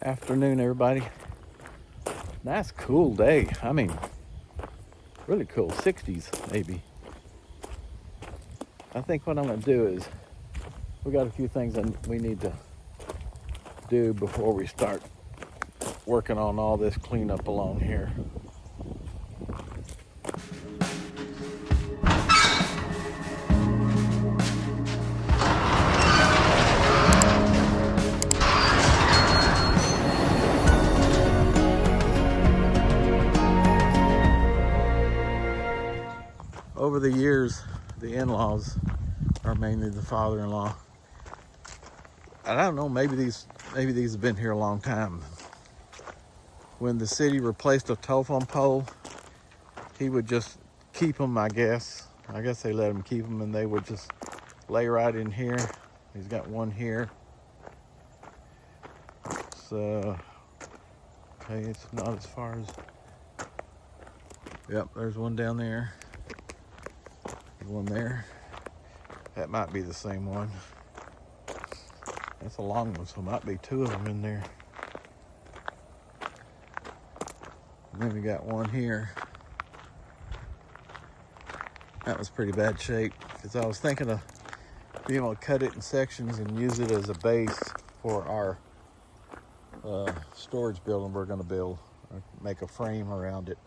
Afternoon, everybody. Nice, cool day. I mean, really cool. 60s, maybe. I think what I'm going to do is we got a few things that we need to do before we start working on all this cleanup along here. Over the years, the in-laws are mainly the father-in-law. I don't know, maybe these have been here a long time. When the city replaced a telephone pole, he would just keep them, I guess. I guess they let him keep them, and they would just lay right in here. He's got one here. So, okay, it's not as far as... Yep, there's one down there. One there. That might be the same one. That's a long one, so it might be two of them in there. And then we got one here. That was pretty bad shape because I was thinking of being able to cut it in sections and use it as a base for our storage building we're going to build. Make a frame around it.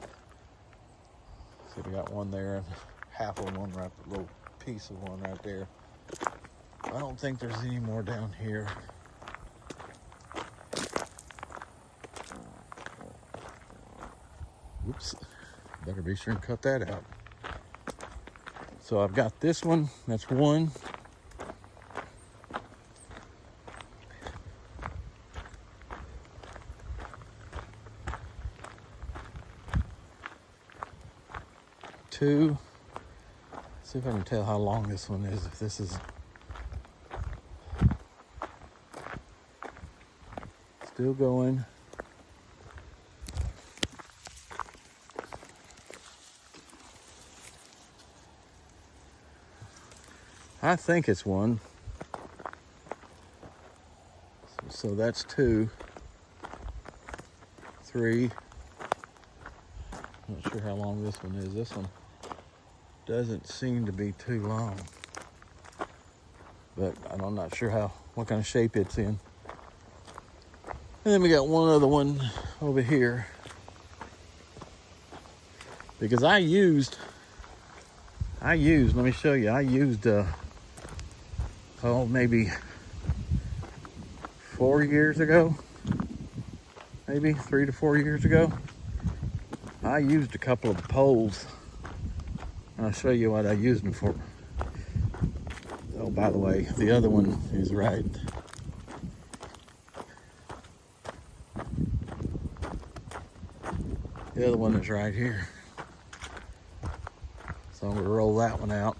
So we got one there and half of one right, a little piece of one right there. I don't think there's any more down here. Oops, better be sure and cut that out. So I've got this one, that's one. Two. See if I can tell how long this one is, if this is still going. I think it's one. So that's two. Three. Not sure how long this one is. This one doesn't seem to be too long, but I'm not sure what kind of shape it's in. And then we got one other one over here because I used, let me show you, I used, maybe 4 years ago, maybe 3 to 4 years ago, I used a couple of poles. I'll show you what I used them for. Oh, by the way, the other one is right. The other one is right here. So I'm going to roll that one out.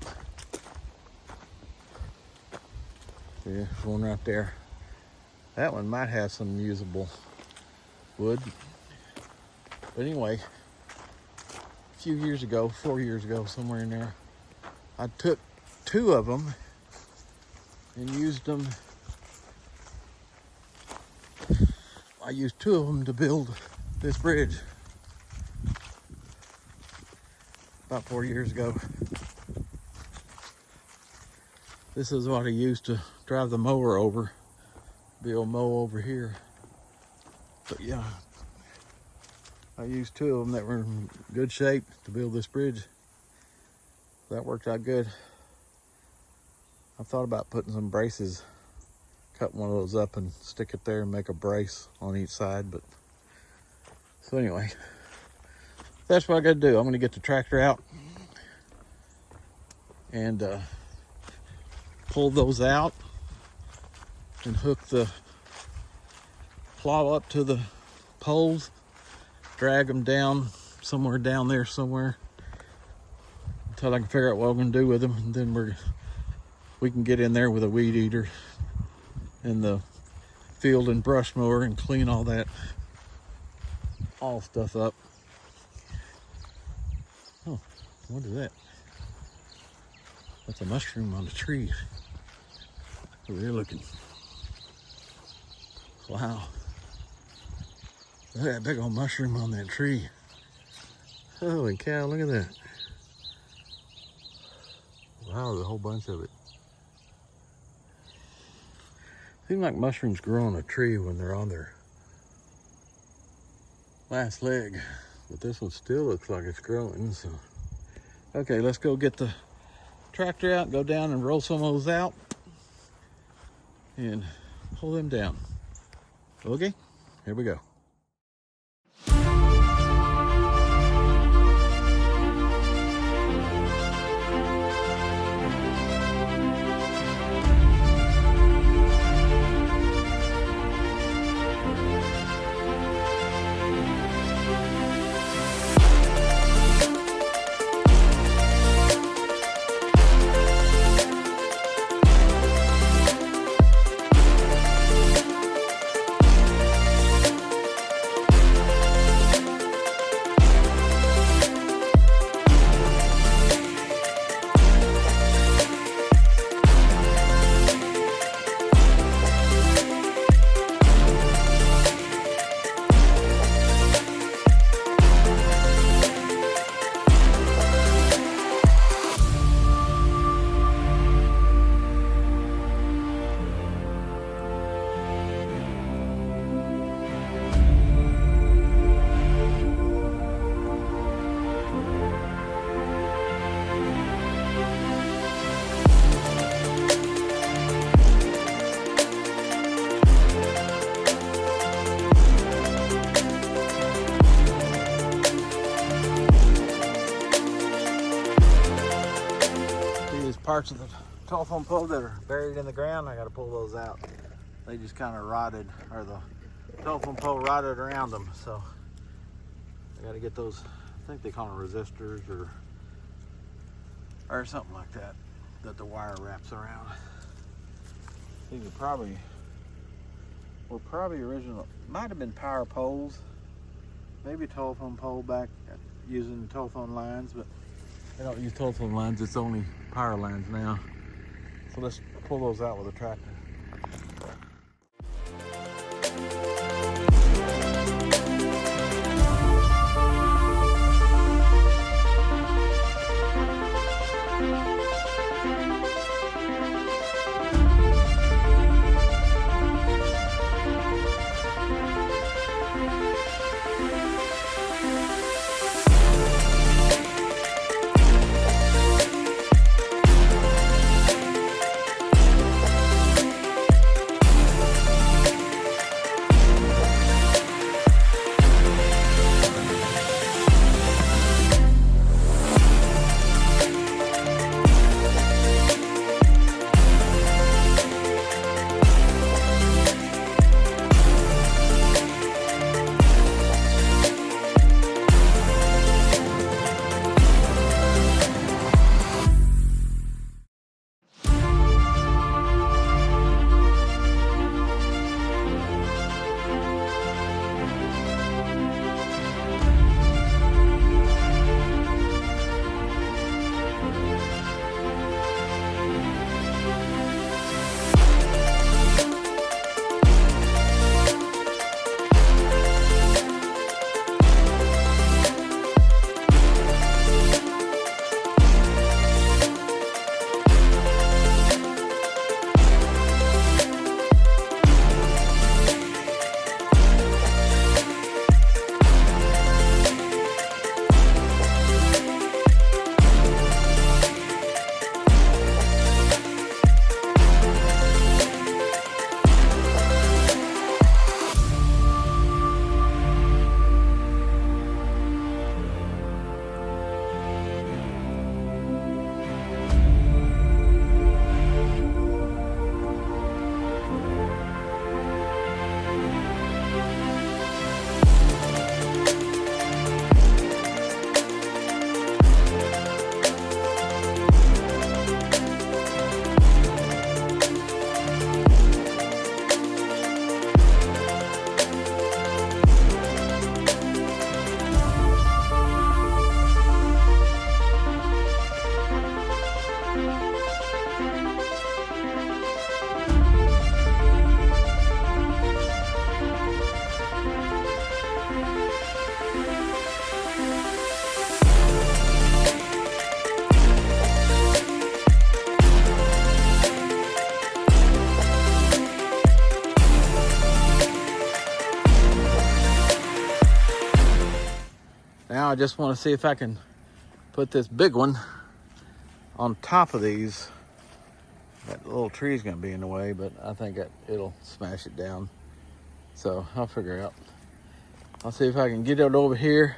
See, there's one right there. That one might have some usable wood. But anyway, a few years ago, 4 years ago, somewhere in there, I took two of them and used them. I used two of them to build this bridge about 4 years ago. This is what I used to drive the mower over, be able to mow over here. But yeah, I used two of them that were in good shape to build this bridge. That worked out good. I thought about putting some braces, cut one of those up and stick it there and make a brace on each side. But so anyway, that's what I got to do. I'm going to get the tractor out and pull those out and hook the plow up to the poles, drag them down somewhere down there somewhere until I can figure out what I'm going to do with them. And then we can get in there with a weed eater and the field and brush mower and clean all stuff up. Oh, what is that? That's a mushroom on the tree. Over there looking. Wow. Look at that big old mushroom on that tree. Holy cow, look at that. Wow, there's a whole bunch of it. Seems like mushrooms grow on a tree when they're on their last leg, but this one still looks like it's growing. So, okay, let's go get the tractor out, go down and roll some of those out and pull them down. Okay, here we go. Parts of the telephone pole that are buried in the ground, I got to pull those out. They just kind of rotted, or the telephone pole rotted around them, so I got to get those. I think they call them resistors or something like that the wire wraps around. These are were probably original, might have been power poles, maybe a telephone pole back using telephone lines, but they don't use telephone lines, it's only power lines now. So let's pull those out with a tractor. now I just want to see if I can put this big one on top of these. That little tree's gonna be in the way, but I think it'll smash it down. So I'll figure it out. I'll see if I can get it over here,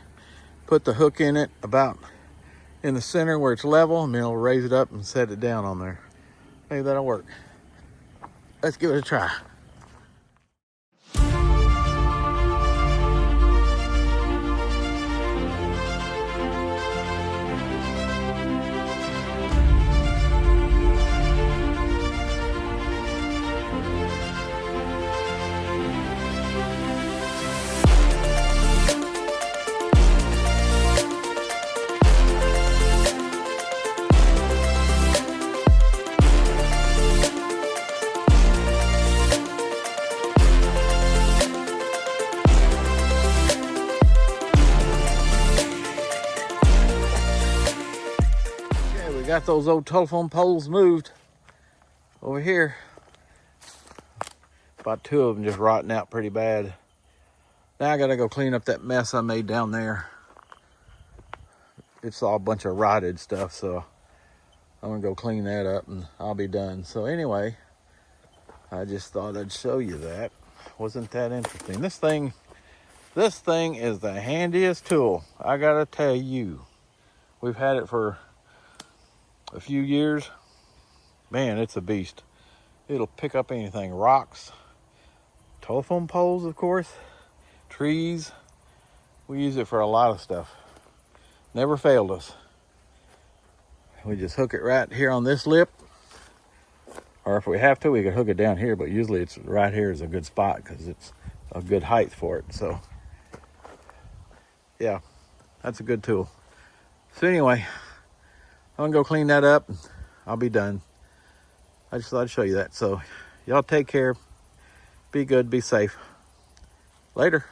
put the hook in it about in the center where it's level, and then I'll raise it up and set it down on there. Maybe that'll work. Let's give it a try. Got those old telephone poles moved over here. About 2 of them just rotting out pretty bad. Now I gotta go clean up that mess I made down there. It's all a bunch of rotted stuff, so I'm gonna go clean that up and I'll be done. So anyway, I just thought I'd show you that. Wasn't that interesting? This thing is the handiest tool, I gotta tell you. We've had it for a few years. Man, it's a beast. It'll pick up anything. Rocks, telephone poles, of course, trees. We use it for a lot of stuff. Never failed us. We just hook it right here on this lip, or if we have to, we could hook it down here, but usually it's right here is a good spot because it's a good height for it. So yeah, that's a good tool. So anyway, I'm gonna go clean that up and I'll be done. I just thought I'd show you that. So y'all take care, be good, be safe. Later.